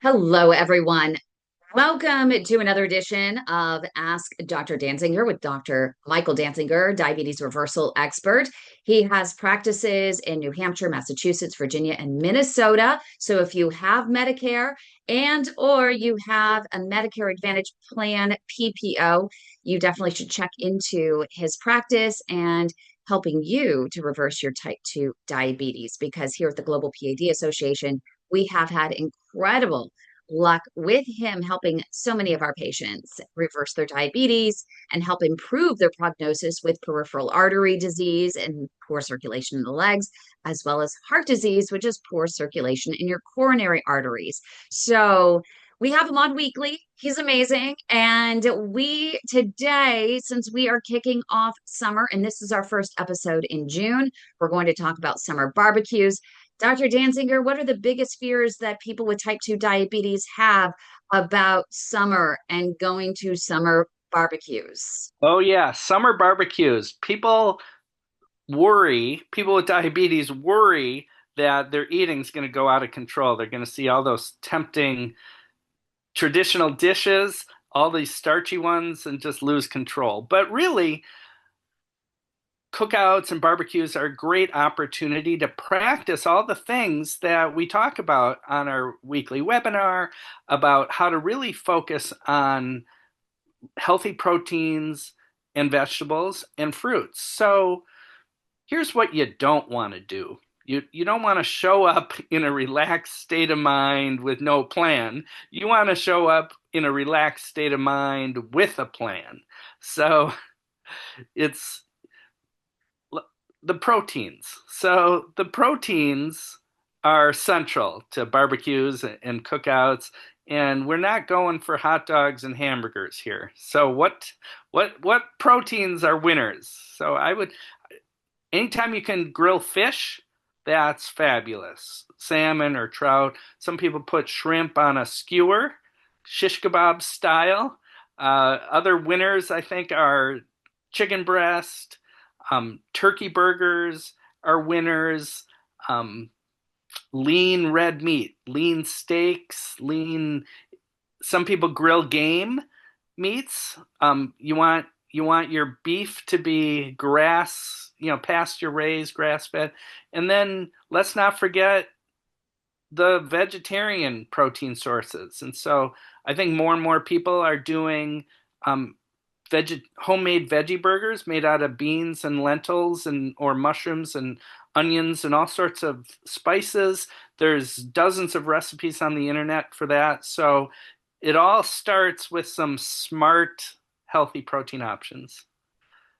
Hello, everyone. Welcome to another edition of Ask Dr. Dansinger with Dr. Michael Dansinger, diabetes reversal expert. He has practices in New Hampshire, Massachusetts, Virginia, and Minnesota. So if you have Medicare and or you have a Medicare Advantage plan PPO, you definitely should check into his practice and helping you to reverse your type 2 diabetes because here at the Global PAD Association, we have had incredible luck with him helping so many of our patients reverse their diabetes and help improve their prognosis with peripheral artery disease and poor circulation in the legs, as well as heart disease, which is poor circulation in your coronary arteries. So we have him on weekly. He's amazing. And we today, since we are kicking off summer, and this is our first episode in June, we're going to talk about summer barbecues. Dr. Danziger, what are the biggest fears that people with type 2 diabetes have about summer and going to summer barbecues? Oh yeah, summer barbecues. People with diabetes worry that their eating's going to go out of control. They're going to see all those tempting traditional dishes, all these starchy ones, and just lose control. But really, cookouts and barbecues are a great opportunity to practice all the things that we talk about on our weekly webinar about how to really focus on healthy proteins and vegetables and fruits. So here's what you don't want to do. You don't want to show up in a relaxed state of mind with no plan. You want to show up in a relaxed state of mind with a plan. So it's the proteins. So the proteins are central to barbecues and cookouts, and we're not going for hot dogs and hamburgers here. So what proteins are winners? So I would anytime you can grill fish, that's fabulous. Salmon or trout. Some people put shrimp on a skewer, shish kebab style. Other winners, I think, are chicken breast, turkey burgers are winners. Um, Lean red meat, lean steaks, lean. Some people grill game meats. You want your beef to be grass, pasture raised, grass fed, and then let's not forget the vegetarian protein sources. And so I think more and more people are doing homemade veggie burgers made out of beans and lentils and or mushrooms and onions and all sorts of spices. There's dozens of recipes on the internet for that. So it all starts with some smart, healthy protein options.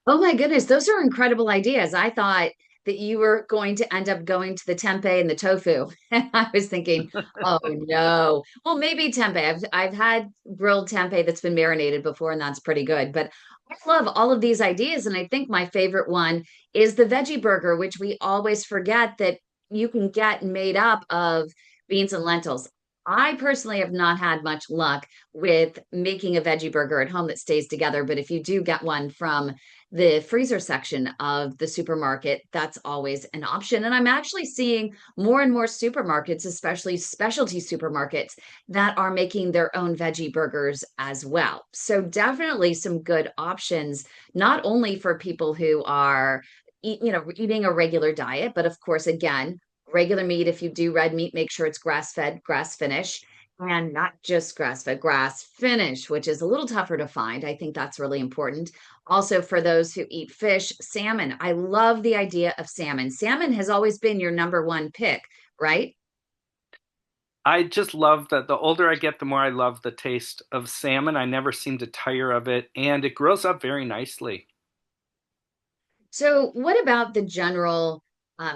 Oh my goodness, those are incredible ideas. I thought that you were going to end up going to the tempeh and the tofu. And I was thinking, oh no. Well, maybe tempeh. I've had grilled tempeh that's been marinated before, and that's pretty good. But I love all of these ideas. And I think my favorite one is the veggie burger, which we always forget that you can get made up of beans and lentils. I personally have not had much luck with making a veggie burger at home that stays together, but if you do get one from the freezer section of the supermarket, that's always an option. And I'm actually seeing more and more supermarkets, especially specialty supermarkets, that are making their own veggie burgers as well. So definitely some good options, not only for people who are eating a regular diet, but of course, again, regular meat. If you do red meat, make sure it's grass fed, grass finished, and not just grass fed, grass finished, which is a little tougher to find. I think that's really important. Also, for those who eat fish, salmon. I love the idea of salmon. Salmon has always been your number one pick, right? I just love that the older I get, the more I love the taste of salmon. I never seem to tire of it, and it grows up very nicely. So, what about the general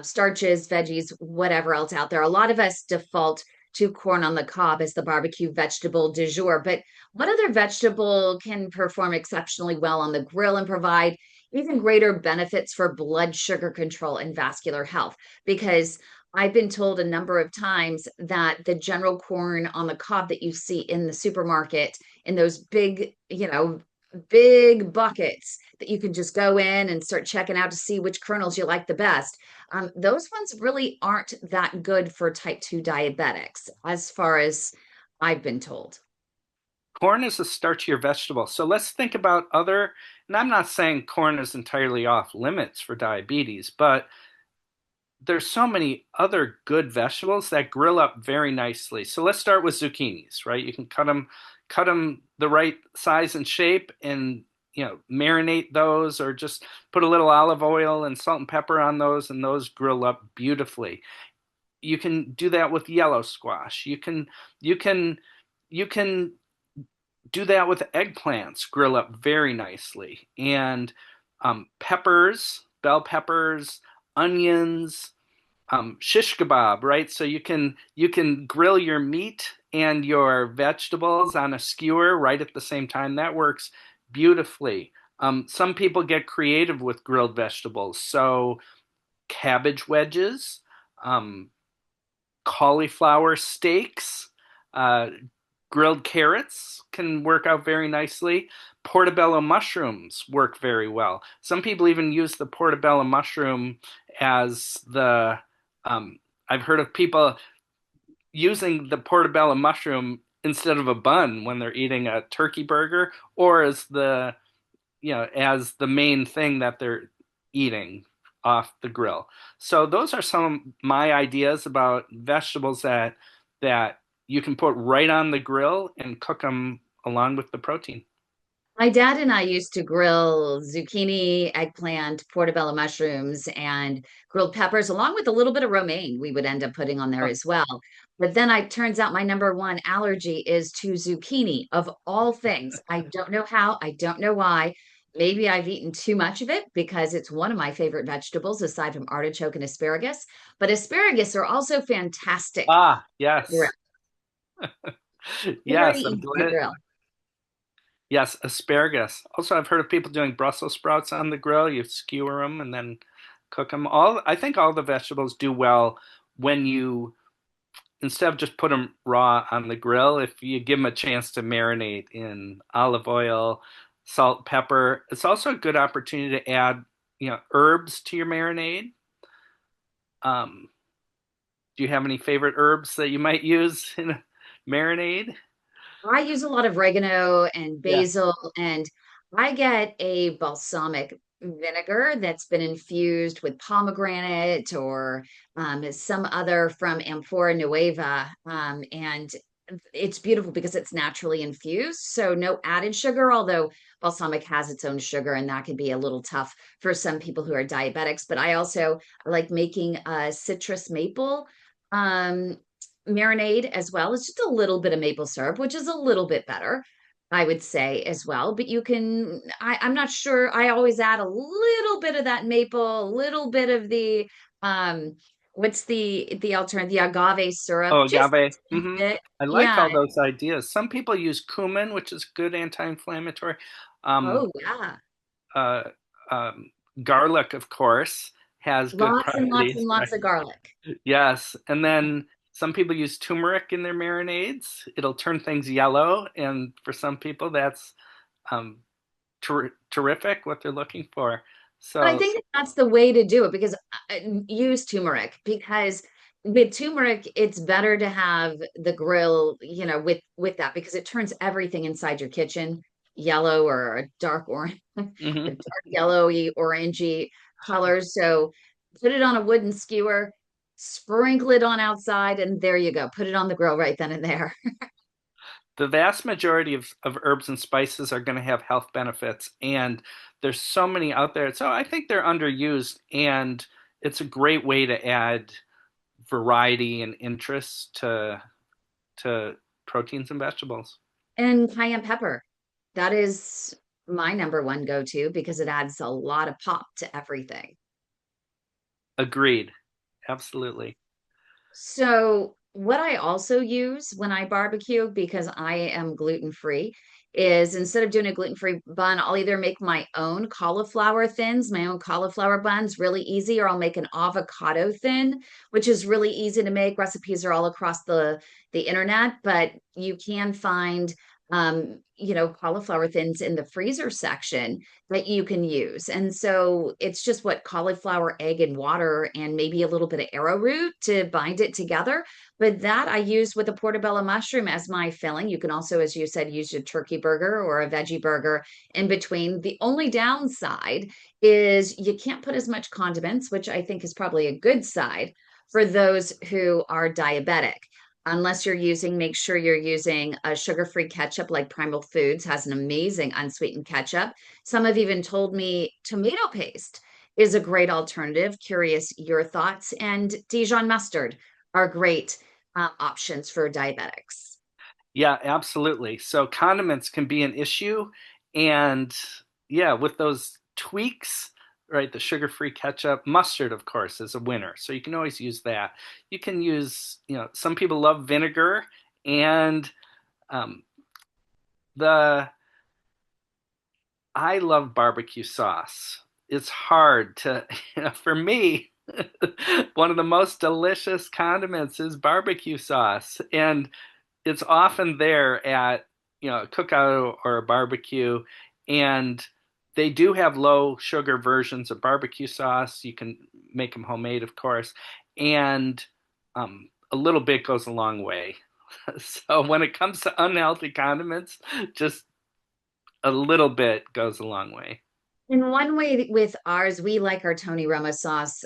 starches, veggies, whatever else out there? A lot of us default to corn on the cob as the barbecue vegetable du jour, but what other vegetable can perform exceptionally well on the grill and provide even greater benefits for blood sugar control and vascular health? Because I've been told a number of times that the general corn on the cob that you see in the supermarket in those big, big buckets that you can just go in and start checking out to see which kernels you like the best. Those ones really aren't that good for type 2 diabetics as far as I've been told. Corn is a starchier vegetable. So let's think about other, and I'm not saying corn is entirely off limits for diabetes, but there's so many other good vegetables that grill up very nicely. So let's start with zucchinis, right? You can cut them the right size and shape, and marinate those, or just put a little olive oil and salt and pepper on those, and those grill up beautifully. You can do that with yellow squash. You can you can do that with eggplants, grill up very nicely, and peppers, bell peppers, onions, shish kebab, right? So you can grill your meat and your vegetables on a skewer right at the same time. That works beautifully. Some people get creative with grilled vegetables, so cabbage wedges, um, cauliflower steaks, uh, grilled carrots can work out very nicely. Portobello mushrooms work very well. Some people even use the portobello mushroom as um, I've heard of people using the portobello mushroom instead of a bun when they're eating a turkey burger, or as the main thing that they're eating off the grill. So those are some of my ideas about vegetables that you can put right on the grill and cook them along with the protein. My dad and I used to grill zucchini, eggplant, portobello mushrooms, and grilled peppers, along with a little bit of romaine we would end up putting on there as well. But then it turns out my number one allergy is to zucchini of all things. I don't know how, I don't know why. Maybe I've eaten too much of it because it's one of my favorite vegetables aside from artichoke and asparagus. But asparagus are also fantastic Ah, to grill. yes. Very Yes, I'm easy to glad. grill. Yes, asparagus. Also, I've heard of people doing Brussels sprouts on the grill. You skewer them and then cook them. I think all the vegetables do well when you, instead of just put them raw on the grill, if you give them a chance to marinate in olive oil, salt, pepper. It's also a good opportunity to add, herbs to your marinade. Um, do you have any favorite herbs that you might use in a marinade? I use a lot of oregano and Yeah. basil, and I get a balsamic vinegar that's been infused with pomegranate or some other from Amphora Nueva. And it's beautiful because it's naturally infused. So no added sugar, although balsamic has its own sugar, and that can be a little tough for some people who are diabetics. But I like making a citrus maple. Um, Marinade as well. It's just a little bit of maple syrup, which is a little bit better, I would say as well. But I'm not sure. I always add a little bit of that maple, a little bit of the, um, what's the alternative, the agave syrup, Oh, just agave. a bit. I like Yeah. all those ideas. Some people use cumin, which is good anti-inflammatory. Um, Oh, yeah. uh, um, Garlic, of course, has good Lots and lots properties, and right? lots of garlic. Yes. And then some people use turmeric in their marinades. It'll turn things yellow, and for some people, that's um, terrific what they're looking for. But I So, think that's the way to do it because use turmeric because with turmeric it's better to have the grill, with that because it turns everything inside your kitchen yellow or a dark orange, a mhm. dark yellowy, orangey color. So put it on a wooden skewer, sprinkle it on outside, and there you go. Put it on the grill right then and there. The vast majority of herbs and spices are going to have health benefits, and there's so many out there. So I think they're underused, and it's a great way to add variety and interest to proteins and vegetables. And cayenne pepper. That is my number one go-to because it adds a lot of pop to everything. Agreed. Absolutely. So, what I also use when I barbecue, because I am gluten free, is instead of doing a gluten free bun, I'll either make my own cauliflower thins, my own cauliflower buns, really easy, or I'll make an avocado thin, which is really easy to make. Recipes are all across the internet, but you can find cauliflower thins in the freezer section that you can use. And so it's just what cauliflower, egg, and water, and maybe a little bit of arrowroot to bind it together. But that I use with a portobello mushroom as my filling. You can also, as you said, use a turkey burger or a veggie burger in between. The only downside is you can't put as much condiments, which I think is probably a good side for those who are diabetic. Unless you're using, make sure you're using a sugar-free ketchup like Primal Foods has an amazing unsweetened ketchup. Some have even told me tomato paste is a great alternative. Curious your thoughts. And Dijon mustard are great options for diabetics. Yeah, absolutely. So condiments can be an issue, and yeah, with those tweaks, right, the sugar-free ketchup, mustard, of course, is a winner. So you can always use that. You can use, some people love vinegar, and um, the I love barbecue sauce. It's hard to, for me, one of the most delicious condiments is barbecue sauce, and it's often there at a cookout or a barbecue, and they do have low sugar versions of barbecue sauce. You can make them homemade, of course, and a little bit goes a long way. So when it comes to unhealthy condiments, just a little bit goes a long way. In one way with ours, we like our Tony Roma sauce.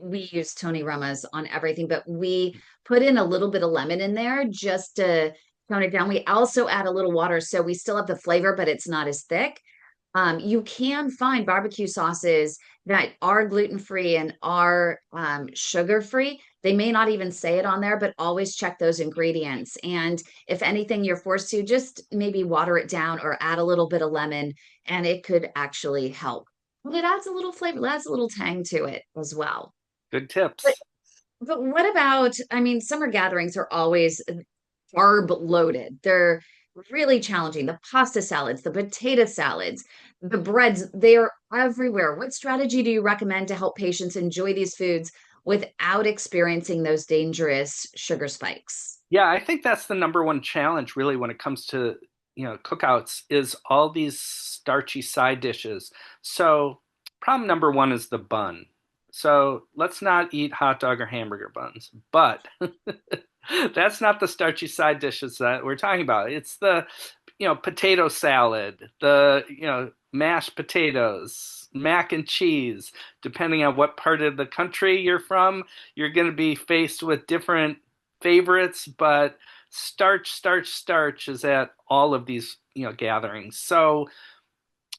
We use Tony Romas on everything, but we put in a little bit of lemon in there just to tone it down. We also add a little water so we still have the flavor, but it's not as thick. You can find barbecue sauces that are gluten-free and are sugar-free. They may not even say it on there, but always check those ingredients. And if anything, you're forced to just maybe water it down or add a little bit of lemon, and it could actually help. But it adds a little flavor, it adds a little tang to it as well. Good But tips. but what about, I mean, summer gatherings are always carb loaded. They're really challenging. The pasta salads, the potato salads, the breads, they are everywhere. What strategy do you recommend to help patients enjoy these foods without experiencing those dangerous sugar spikes? Yeah, I think that's the number one challenge really when it comes to, cookouts is all these starchy side dishes. So, problem number one is the bun. So, let's not eat hot dog or hamburger buns. But that's not the starchy side dishes that we're talking about. It's the, potato salad, the, mashed potatoes, mac and cheese. Depending on what part of the country you're from, you're going to be faced with different favorites, but starch, starch, starch is at all of these, gatherings. So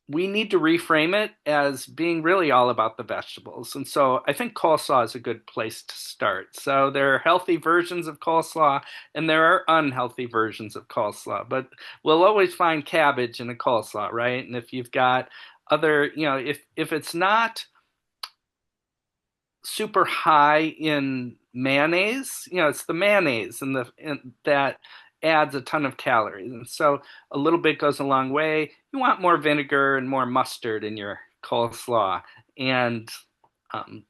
we need to reframe it as being really all about the vegetables. And so I think coleslaw is a good place to start. So there are healthy versions of coleslaw and there are unhealthy versions of coleslaw, but we'll always find cabbage in a coleslaw, right? And if you've got other, if it's not super high in mayonnaise, it's the mayonnaise and that adds a ton of calories. And so a little bit goes a long way. You want more vinegar and more mustard in your coleslaw and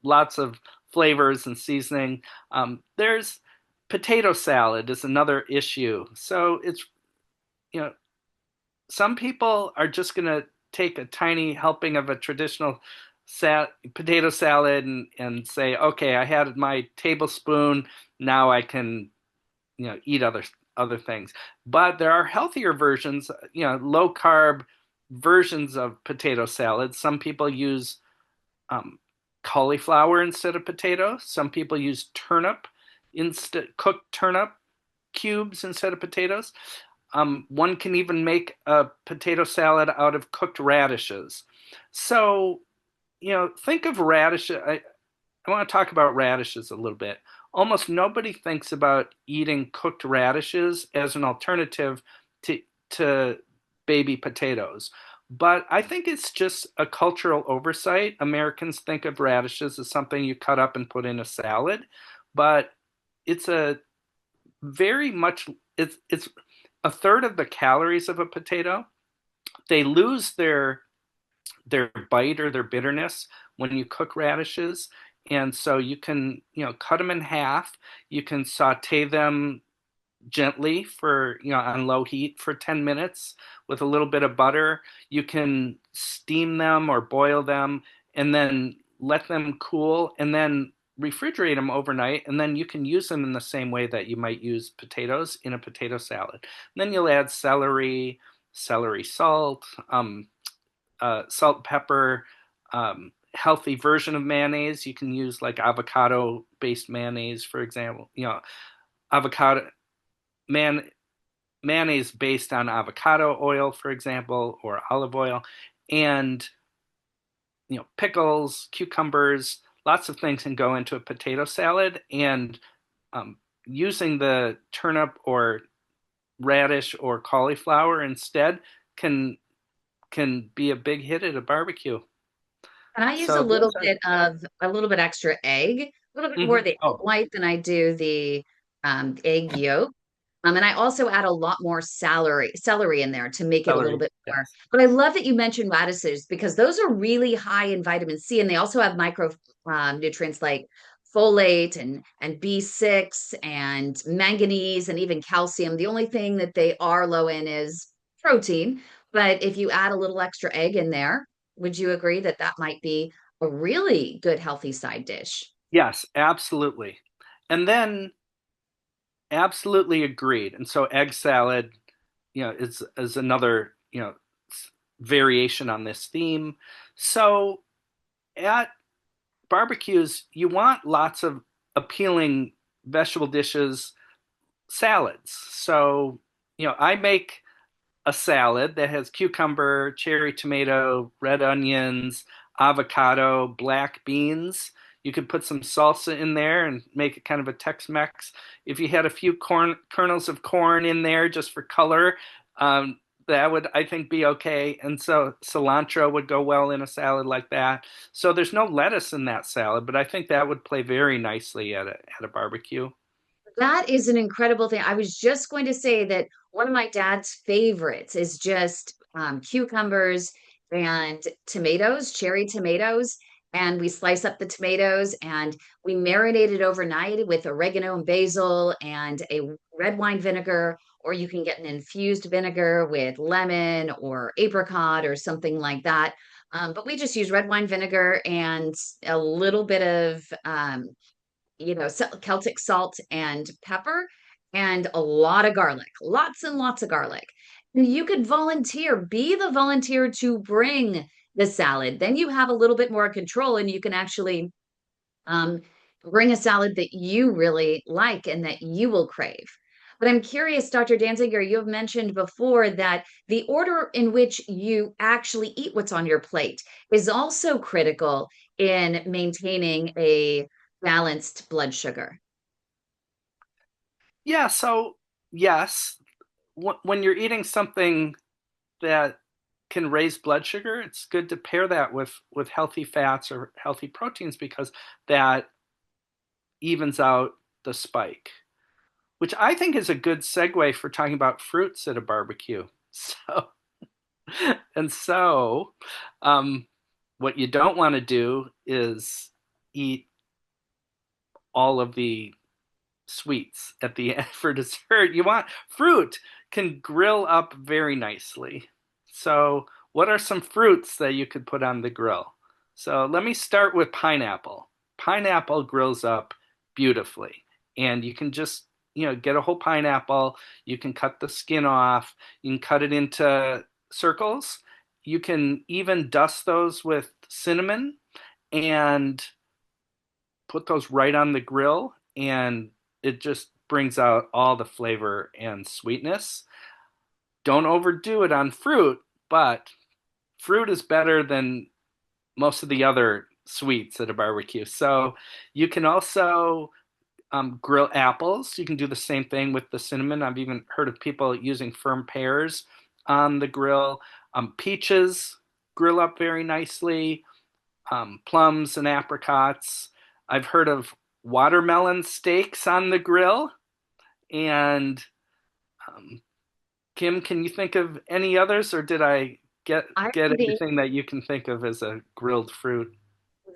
lots of flavors and seasoning. There's potato salad is another issue. So it's, you know, some people are just going to take a tiny helping of a traditional potato salad and say, okay, I had my tablespoon. Now I can, eat other things. But there are healthier versions, low carb versions of potato salad. Some people use um, cauliflower instead of potato. Some people use cooked turnip cubes instead of potatoes. One can even make a potato salad out of cooked radishes. So, think of radish. I want to talk about radishes a little bit. Almost nobody thinks about eating cooked radishes as an alternative to baby potatoes. But I think it's just a cultural oversight. Americans think of radishes as something you cut up and put in a salad, but it's a very much it's a third of the calories of a potato. They lose their bite or their bitterness when you cook radishes. And so you can, cut them in half. You can saute them gently for, on low heat for 10 minutes with a little bit of butter. You can steam them or boil them and then let them cool and then refrigerate them overnight, and then you can use them in the same way that you might use potatoes in a potato salad. And then you'll add celery, celery salt, salt and pepper, healthy version of mayonnaise. You can use like avocado based mayonnaise, for example. Avocado man mayonnaise based on avocado oil, for example, or olive oil, and pickles, cucumbers, lots of things can go into a potato salad, and um, using the turnip or radish or cauliflower instead can can be a big hit at a barbecue. And I use So those are a little bit extra egg, a little bit more mhm. of the egg Oh, white than I do the egg yolk. And I also add a lot more celery in there to make it a little celery. bit more. Yes. But I love that you mentioned radishes because those are really high in vitamin C, and they also have micro nutrients like folate and B6 and manganese and even calcium. The only thing that they are low in is protein. But if you add a little extra egg in there, would you agree that that might be a really good healthy side dish? Yes, absolutely. And then absolutely agreed. And so egg salad, is another, variation on this theme. So at barbecues, you want lots of appealing vegetable dishes, salads. So, I make a salad that has cucumber, cherry tomato, red onions, avocado, black beans. You could put some salsa in there and make it kind of a Tex-Mex. If you had a few kernels of corn in there just for color, that would, I think, be okay. And so cilantro would go well in a salad like that. So there's no lettuce in that salad, but I think that would play very nicely at a barbecue. That is an incredible thing. I was just going to say that one of my dad's favorites is just cucumbers and tomatoes, cherry tomatoes. And we slice up the tomatoes and we marinate it overnight with oregano and basil and a red wine vinegar, or you can get an infused vinegar with lemon or apricot or something like that. But we just use red wine vinegar and a little bit of Celtic salt and pepper and a lot of garlic, lots and lots of garlic. And you could be the volunteer to bring the salad. Then you have a little bit more control and you can actually um, bring a salad that you really like and that you will crave. But I'm curious, Dr. Danziger, you have mentioned before that the order in which you actually eat what's on your plate is also critical in maintaining a balanced blood sugar. Yeah, so yes, when you're eating something that can raise blood sugar, it's good to pair that with healthy fats or healthy proteins because that evens out the spike, which I think is a good segue for talking about fruits at a barbecue. And so, um, what you don't want to do is eat all of the sweets at the end for dessert. You want fruit can grill up very nicely. So, what are some fruits that you could put on the grill? So, let me start with pineapple. Pineapple grills up beautifully, and you can just get a whole pineapple. You can cut the skin off. You can cut it into circles. You can even dust those with cinnamon and put those right on the grill, and it just brings out all the flavor and sweetness. Don't overdo it on fruit, but fruit is better than most of the other sweets at a barbecue. So you can also grill apples. You can do the same thing with the cinnamon. I've even heard of people using firm pears on the grill. Peaches grill up very nicely. Plums and apricots. I've heard of watermelon steaks on the grill. And um, Kim, can you think of any others, or did I get I get think everything that you can think of as a grilled fruit?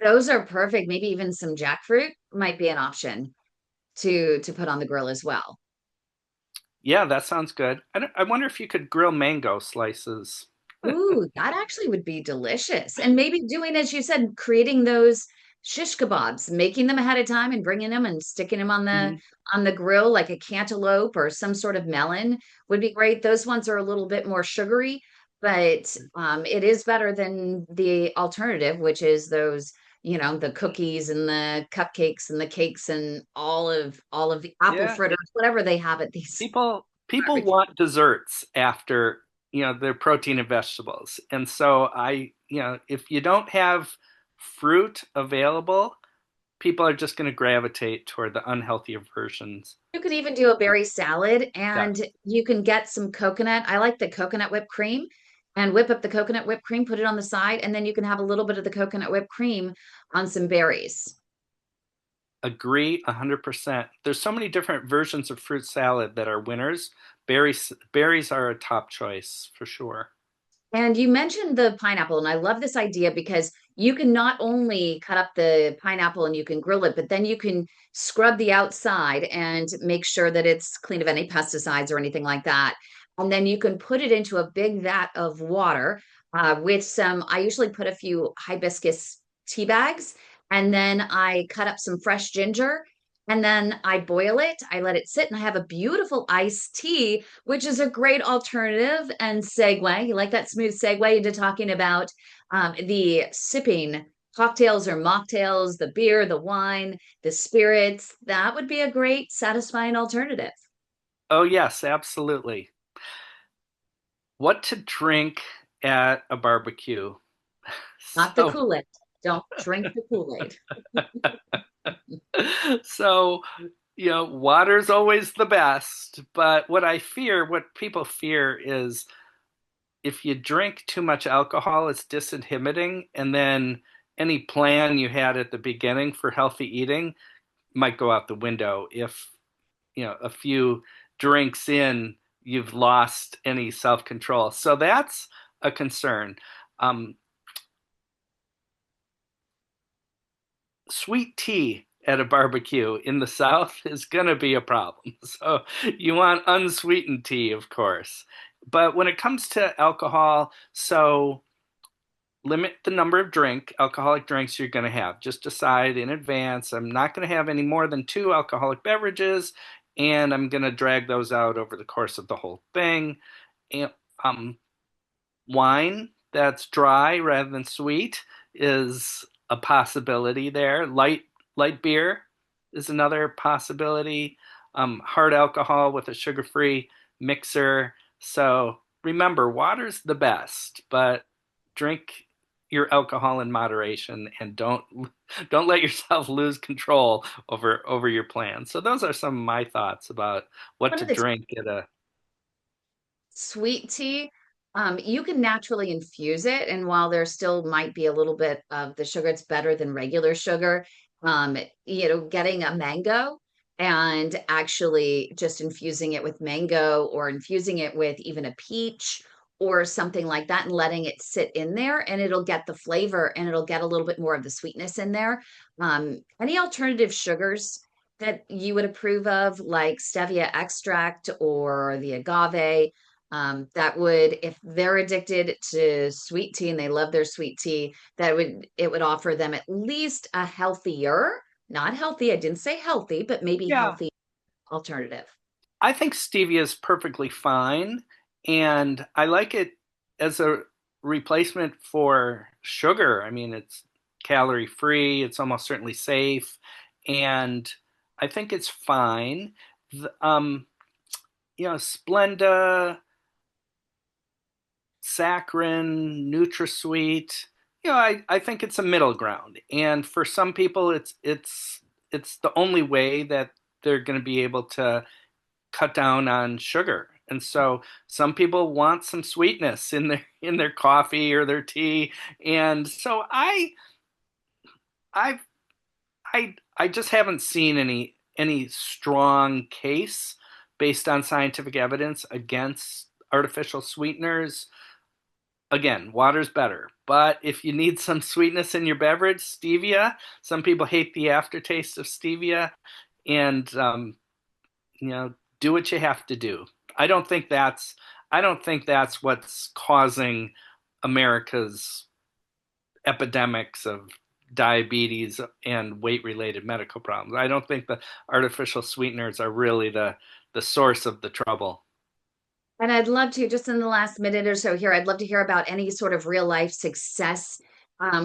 those are perfect. Maybe even some jackfruit might be an option to put on the grill as well. Yeah, that sounds good. I wonder if you could grill mango slices. Ooh, that actually would be delicious. And maybe doing, as you said, creating those. shish kebabs, making them ahead of time and bringing them and sticking them Mhm. on the grill, like a cantaloupe or some sort of melon would be great. Those ones are a little bit more sugary, but it is better than the alternative, which is those, the cookies and the cupcakes and the cakes and all of the apple Yeah, fritters, whatever they have at these people barbecue. want desserts after, their protein and vegetables. And so if you don't have fruit available, people are just going to gravitate toward the unhealthier versions. You could even do a berry salad Yeah. and you can get some coconut. I like the coconut whipped cream and whip up the coconut whipped cream, put it on the side, and then you can have a little bit of the coconut whipped cream on some berries. Agree 100%. There's so many different versions of fruit salad that are winners. Berries are a top choice for sure. And you mentioned the pineapple, and I love this idea because you can not only cut up the pineapple and you can grill it, but then you can scrub the outside and make sure that it's clean of any pesticides or anything like that. And then you can put it into a big vat of water with I usually put a few hibiscus tea bags, and then I cut up some fresh ginger. And then I boil it, I let it sit, and I have a beautiful iced tea, which is a great alternative and segue. You like that smooth segue into talking about the sipping cocktails or mocktails, the beer, the wine, the spirits. That would be a great, satisfying alternative. Oh, yes, absolutely. What to drink at a barbecue? Not the So, Kool-Aid. Don't drink the Kool-Aid. so, water's always the best, but what people fear is if you drink too much alcohol, it's disinhibiting, and then any plan you had at the beginning for healthy eating might go out the window if, a few drinks in, you've lost any self-control. So that's a concern. Um, Sweet tea at a barbecue in the South is going to be a problem. So you want unsweetened tea, of course. But when it comes to alcohol, so limit the number of alcoholic drinks you're going to have. Just decide in advance, I'm not going to have any more than two alcoholic beverages, and I'm going to drag those out over the course of the whole thing. And um, wine that's dry rather than sweet is a possibility there. Light beer is another possibility. Hard alcohol with a sugar-free mixer. So remember, water's the best, but drink your alcohol in moderation and don't let yourself lose control over your plans. So those are some of my thoughts about what One to of the drink at a. sweet tea, you can naturally infuse it. And while there still might be a little bit of the sugar, it's better than regular sugar. Um, getting a mango and actually just infusing it with mango or infusing it with even a peach or something like that and letting it sit in there and it'll get the flavor and it'll get a little bit more of the sweetness in there. Any alternative sugars that you would approve of, like stevia extract or the agave? That would, if they're addicted to sweet tea and they love their sweet tea, it would offer them at least a healthier, not healthy, I didn't say healthy, but maybe Yeah, healthy alternative. I think stevia is perfectly fine, and I like it as a replacement for sugar. I mean, it's calorie free, it's almost certainly safe, and I think it's fine. The- Um, Splenda, saccharin, NutraSweet. I think it's a middle ground, and for some people, it's the only way that they're going to be able to cut down on sugar. And so some people want some sweetness in their coffee or their tea. And so I I just haven't seen any strong case based on scientific evidence against artificial sweeteners. Again, water's better. But if you need some sweetness in your beverage, stevia, some people hate the aftertaste of stevia, and do what you have to do. I don't think that's I don't think that's what's causing America's epidemics of diabetes and weight related medical problems. I don't think the artificial sweeteners are really the source of the trouble. And I'd love to, just in the last minute or so here, I'd love to hear about any sort of real life success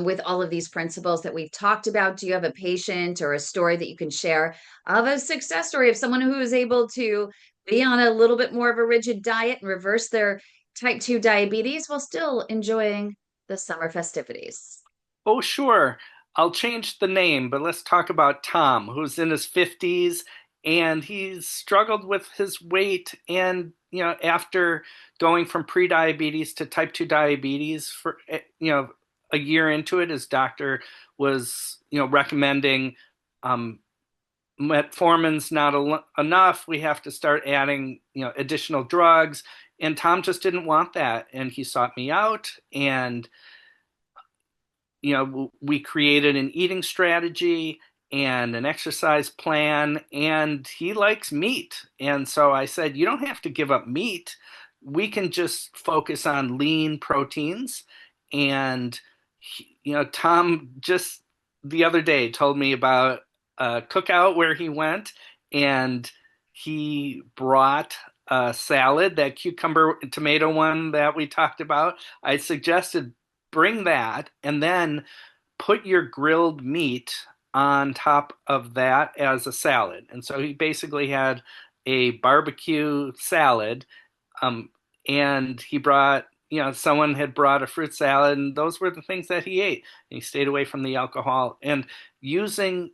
with all of these principles that we've talked about. Do you have a patient or a story that you can share of a success story of someone who is able to be on a little bit more of a rigid diet and reverse their type 2 diabetes while still enjoying the summer festivities? Oh, sure. I'll change the name, but let's talk about Tom, who's in his 50s and he's struggled with his weight. And, after going from pre-diabetes to type 2 diabetes for, a year into it, his doctor was, recommending um, metformin's not enough. We have to start adding, additional drugs. And Tom just didn't want that. And he sought me out and we created an eating strategy and an exercise plan, and he likes meat. And so I said, you don't have to give up meat. We can just focus on lean proteins. And, Tom just the other day told me about a cookout where he went and he brought a salad, that cucumber tomato one that we talked about. I suggested bring that and then put your grilled meat on top of that as a salad. And so he basically had a barbecue salad. Um, and he brought, someone had brought a fruit salad, and those were the things that he ate. And he stayed away from the alcohol. And using,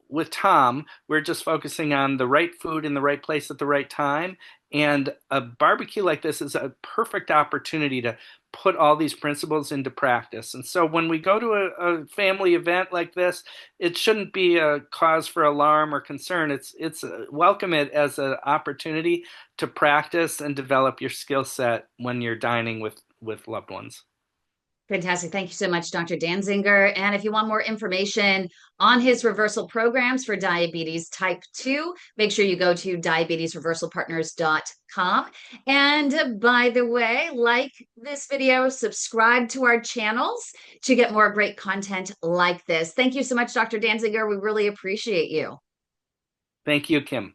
with Tom, we're just focusing on the right food in the right place at the right time. And a barbecue like this is a perfect opportunity to put all these principles into practice. And so when we go to a family event like this, it shouldn't be a cause for alarm or concern. It's welcome it as an opportunity to practice and develop your skill set when you're dining with loved ones. Fantastic. Thank you so much, Dr. Dansinger. And if you want more information on his reversal programs for diabetes type 2, make sure you go to diabetesreversalpartners.com. And by the way, like this video, subscribe to our channels to get more great content like this. Thank you so much, Dr. Dansinger. We really appreciate you. Thank you, Kim.